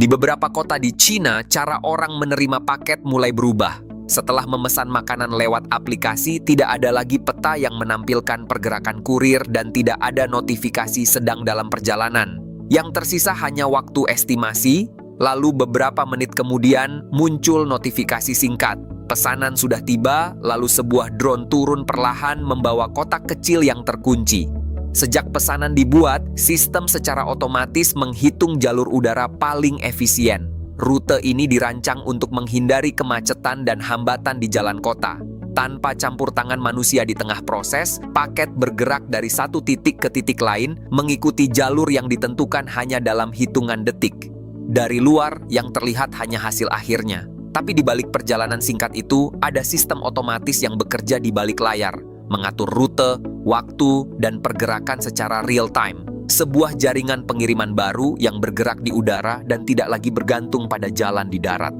Di beberapa kota di Cina, cara orang menerima paket mulai berubah. Setelah memesan makanan lewat aplikasi, tidak ada lagi peta yang menampilkan pergerakan kurir dan tidak ada notifikasi sedang dalam perjalanan. Yang tersisa hanya waktu estimasi, lalu beberapa menit kemudian muncul notifikasi singkat. Pesanan sudah tiba, lalu sebuah drone turun perlahan membawa kotak kecil yang terkunci. Sejak pesanan dibuat, sistem secara otomatis menghitung jalur udara paling efisien. Rute ini dirancang untuk menghindari kemacetan dan hambatan di jalan kota. Tanpa campur tangan manusia di tengah proses, paket bergerak dari satu titik ke titik lain, mengikuti jalur yang ditentukan hanya dalam hitungan detik. Dari luar, yang terlihat hanya hasil akhirnya. Tapi di balik perjalanan singkat itu, ada sistem otomatis yang bekerja di balik layar, mengatur rute, waktu, dan pergerakan secara real-time. Sebuah jaringan pengiriman baru yang bergerak di udara dan tidak lagi bergantung pada jalan di darat.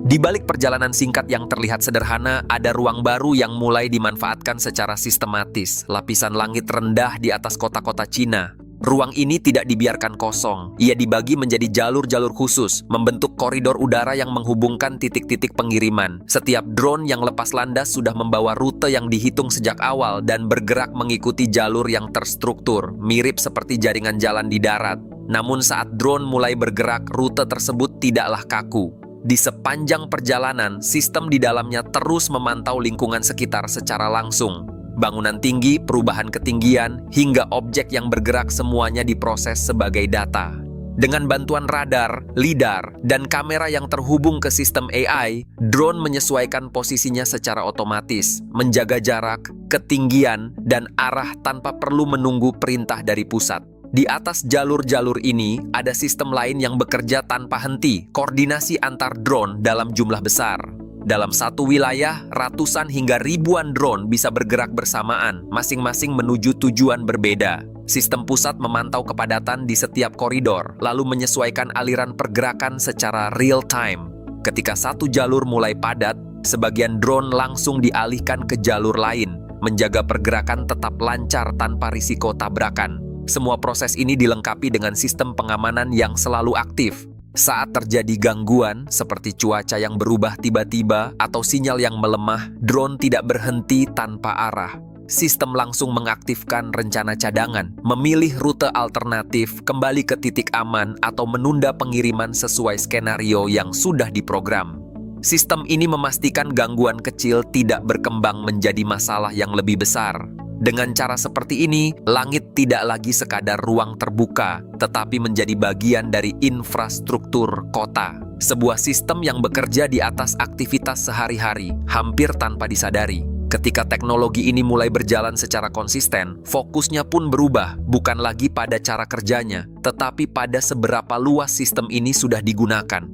Di balik perjalanan singkat yang terlihat sederhana, ada ruang baru yang mulai dimanfaatkan secara sistematis. Lapisan langit rendah di atas kota-kota Cina. Ruang ini tidak dibiarkan kosong. Ia dibagi menjadi jalur-jalur khusus, membentuk koridor udara yang menghubungkan titik-titik pengiriman. Setiap drone yang lepas landas sudah membawa rute yang dihitung sejak awal dan bergerak mengikuti jalur yang terstruktur, mirip seperti jaringan jalan di darat. Namun saat drone mulai bergerak, rute tersebut tidaklah kaku. Di sepanjang perjalanan, sistem di dalamnya terus memantau lingkungan sekitar secara langsung. Bangunan tinggi, perubahan ketinggian, hingga objek yang bergerak semuanya diproses sebagai data. Dengan bantuan radar, lidar, dan kamera yang terhubung ke sistem AI, drone menyesuaikan posisinya secara otomatis, menjaga jarak, ketinggian, dan arah tanpa perlu menunggu perintah dari pusat. Di atas jalur-jalur ini, ada sistem lain yang bekerja tanpa henti, koordinasi antar drone dalam jumlah besar. Dalam satu wilayah, ratusan hingga ribuan drone bisa bergerak bersamaan, masing-masing menuju tujuan berbeda. Sistem pusat memantau kepadatan di setiap koridor, lalu menyesuaikan aliran pergerakan secara real-time. Ketika satu jalur mulai padat, sebagian drone langsung dialihkan ke jalur lain, menjaga pergerakan tetap lancar tanpa risiko tabrakan. Semua proses ini dilengkapi dengan sistem pengamanan yang selalu aktif. Saat terjadi gangguan, seperti cuaca yang berubah tiba-tiba atau sinyal yang melemah, drone tidak berhenti tanpa arah. Sistem langsung mengaktifkan rencana cadangan, memilih rute alternatif, kembali ke titik aman, atau menunda pengiriman sesuai skenario yang sudah diprogram. Sistem ini memastikan gangguan kecil tidak berkembang menjadi masalah yang lebih besar. Dengan cara seperti ini, langit tidak lagi sekadar ruang terbuka, tetapi menjadi bagian dari infrastruktur kota. Sebuah sistem yang bekerja di atas aktivitas sehari-hari, hampir tanpa disadari. Ketika teknologi ini mulai berjalan secara konsisten, fokusnya pun berubah, bukan lagi pada cara kerjanya, tetapi pada seberapa luas sistem ini sudah digunakan.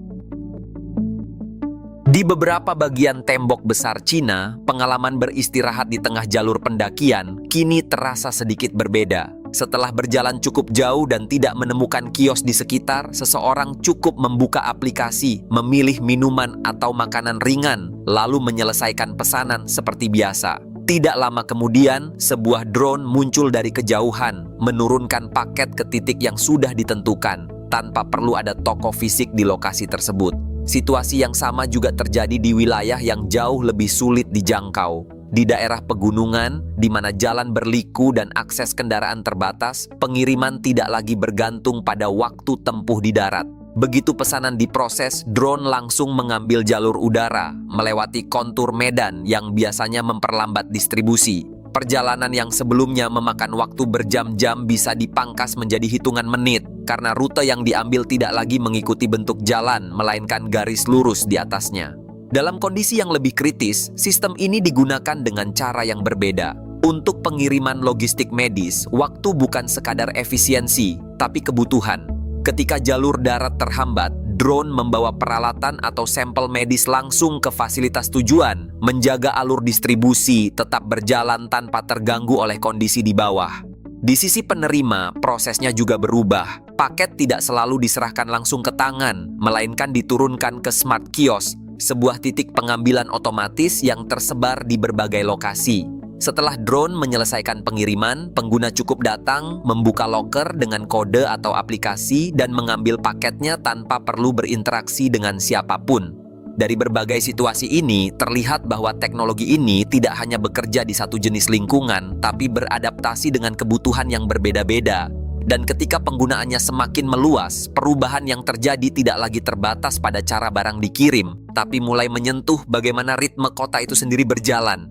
Di beberapa bagian tembok besar Cina, pengalaman beristirahat di tengah jalur pendakian kini terasa sedikit berbeda. Setelah berjalan cukup jauh dan tidak menemukan kios di sekitar, seseorang cukup membuka aplikasi, memilih minuman atau makanan ringan, lalu menyelesaikan pesanan seperti biasa. Tidak lama kemudian, sebuah drone muncul dari kejauhan, menurunkan paket ke titik yang sudah ditentukan, tanpa perlu ada toko fisik di lokasi tersebut. Situasi yang sama juga terjadi di wilayah yang jauh lebih sulit dijangkau. Di daerah pegunungan, di mana jalan berliku dan akses kendaraan terbatas, pengiriman tidak lagi bergantung pada waktu tempuh di darat. Begitu pesanan diproses, drone langsung mengambil jalur udara, melewati kontur medan yang biasanya memperlambat distribusi. Perjalanan yang sebelumnya memakan waktu berjam-jam bisa dipangkas menjadi hitungan menit, karena rute yang diambil tidak lagi mengikuti bentuk jalan, melainkan garis lurus di atasnya. Dalam kondisi yang lebih kritis, sistem ini digunakan dengan cara yang berbeda. Untuk pengiriman logistik medis, waktu bukan sekadar efisiensi, tapi kebutuhan. Ketika jalur darat terhambat, drone membawa peralatan atau sampel medis langsung ke fasilitas tujuan, menjaga alur distribusi tetap berjalan tanpa terganggu oleh kondisi di bawah. Di sisi penerima, prosesnya juga berubah. Paket tidak selalu diserahkan langsung ke tangan, melainkan diturunkan ke smart kiosk, sebuah titik pengambilan otomatis yang tersebar di berbagai lokasi. Setelah drone menyelesaikan pengiriman, pengguna cukup datang, membuka loker dengan kode atau aplikasi, dan mengambil paketnya tanpa perlu berinteraksi dengan siapapun. Dari berbagai situasi ini, terlihat bahwa teknologi ini tidak hanya bekerja di satu jenis lingkungan, tapi beradaptasi dengan kebutuhan yang berbeda-beda. Dan ketika penggunaannya semakin meluas, perubahan yang terjadi tidak lagi terbatas pada cara barang dikirim, tapi mulai menyentuh bagaimana ritme kota itu sendiri berjalan.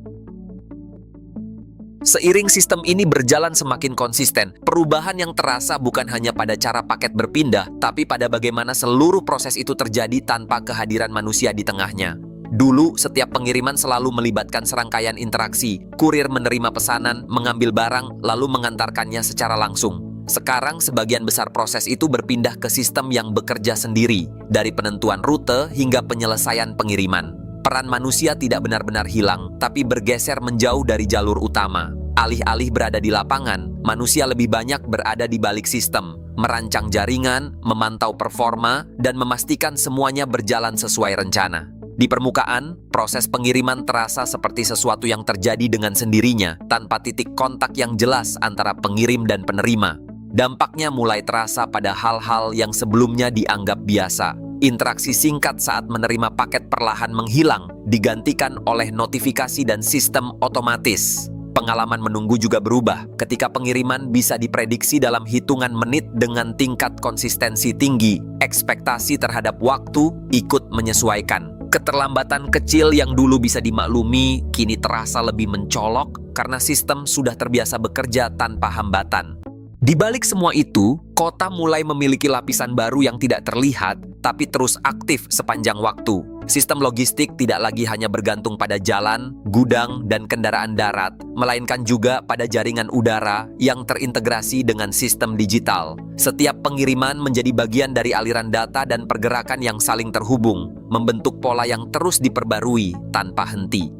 Seiring sistem ini berjalan semakin konsisten, perubahan yang terasa bukan hanya pada cara paket berpindah, tapi pada bagaimana seluruh proses itu terjadi tanpa kehadiran manusia di tengahnya. Dulu, setiap pengiriman selalu melibatkan serangkaian interaksi. Kurir menerima pesanan, mengambil barang, lalu mengantarkannya secara langsung. Sekarang, sebagian besar proses itu berpindah ke sistem yang bekerja sendiri, dari penentuan rute hingga penyelesaian pengiriman. Peran manusia tidak benar-benar hilang, tapi bergeser menjauh dari jalur utama. Alih-alih berada di lapangan, manusia lebih banyak berada di balik sistem, merancang jaringan, memantau performa, dan memastikan semuanya berjalan sesuai rencana. Di permukaan, proses pengiriman terasa seperti sesuatu yang terjadi dengan sendirinya, tanpa titik kontak yang jelas antara pengirim dan penerima. Dampaknya mulai terasa pada hal-hal yang sebelumnya dianggap biasa. Interaksi singkat saat menerima paket perlahan menghilang, digantikan oleh notifikasi dan sistem otomatis. Pengalaman menunggu juga berubah ketika pengiriman bisa diprediksi dalam hitungan menit dengan tingkat konsistensi tinggi. Ekspektasi terhadap waktu ikut menyesuaikan. Keterlambatan kecil yang dulu bisa dimaklumi, kini terasa lebih mencolok karena sistem sudah terbiasa bekerja tanpa hambatan. Di balik semua itu, kota mulai memiliki lapisan baru yang tidak terlihat, tapi terus aktif sepanjang waktu. Sistem logistik tidak lagi hanya bergantung pada jalan, gudang, dan kendaraan darat, melainkan juga pada jaringan udara yang terintegrasi dengan sistem digital. Setiap pengiriman menjadi bagian dari aliran data dan pergerakan yang saling terhubung, membentuk pola yang terus diperbarui tanpa henti.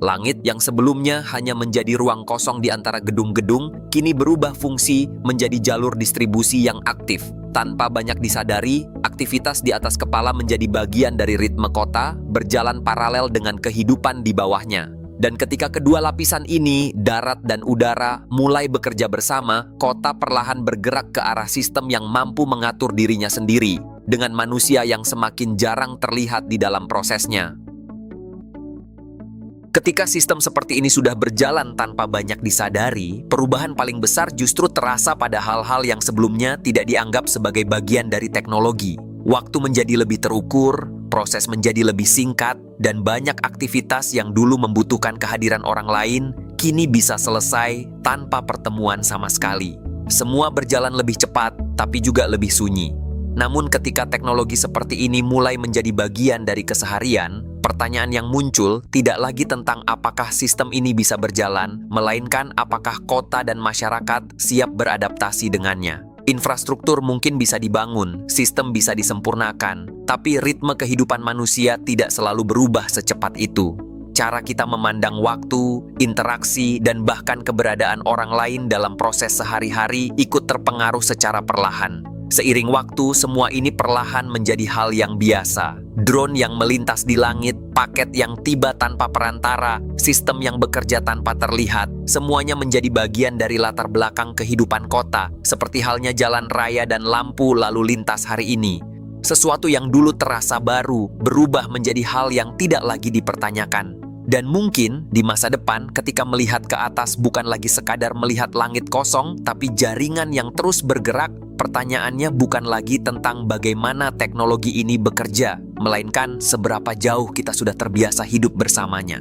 Langit yang sebelumnya hanya menjadi ruang kosong di antara gedung-gedung, kini berubah fungsi menjadi jalur distribusi yang aktif. Tanpa banyak disadari, aktivitas di atas kepala menjadi bagian dari ritme kota, berjalan paralel dengan kehidupan di bawahnya. Dan ketika kedua lapisan ini, darat dan udara, mulai bekerja bersama, kota perlahan bergerak ke arah sistem yang mampu mengatur dirinya sendiri, dengan manusia yang semakin jarang terlihat di dalam prosesnya. Ketika sistem seperti ini sudah berjalan tanpa banyak disadari, perubahan paling besar justru terasa pada hal-hal yang sebelumnya tidak dianggap sebagai bagian dari teknologi. Waktu menjadi lebih terukur, proses menjadi lebih singkat, dan banyak aktivitas yang dulu membutuhkan kehadiran orang lain, kini bisa selesai tanpa pertemuan sama sekali. Semua berjalan lebih cepat, tapi juga lebih sunyi. Namun ketika teknologi seperti ini mulai menjadi bagian dari keseharian, pertanyaan yang muncul tidak lagi tentang apakah sistem ini bisa berjalan, melainkan apakah kota dan masyarakat siap beradaptasi dengannya. Infrastruktur mungkin bisa dibangun, sistem bisa disempurnakan, tapi ritme kehidupan manusia tidak selalu berubah secepat itu. Cara kita memandang waktu, interaksi, dan bahkan keberadaan orang lain dalam proses sehari-hari ikut terpengaruh secara perlahan. Seiring waktu, semua ini perlahan menjadi hal yang biasa. Drone yang melintas di langit, paket yang tiba tanpa perantara, sistem yang bekerja tanpa terlihat, semuanya menjadi bagian dari latar belakang kehidupan kota, seperti halnya jalan raya dan lampu lalu lintas hari ini. Sesuatu yang dulu terasa baru, berubah menjadi hal yang tidak lagi dipertanyakan. Dan mungkin di masa depan ketika melihat ke atas bukan lagi sekadar melihat langit kosong, tapi jaringan yang terus bergerak, pertanyaannya bukan lagi tentang bagaimana teknologi ini bekerja, melainkan seberapa jauh kita sudah terbiasa hidup bersamanya.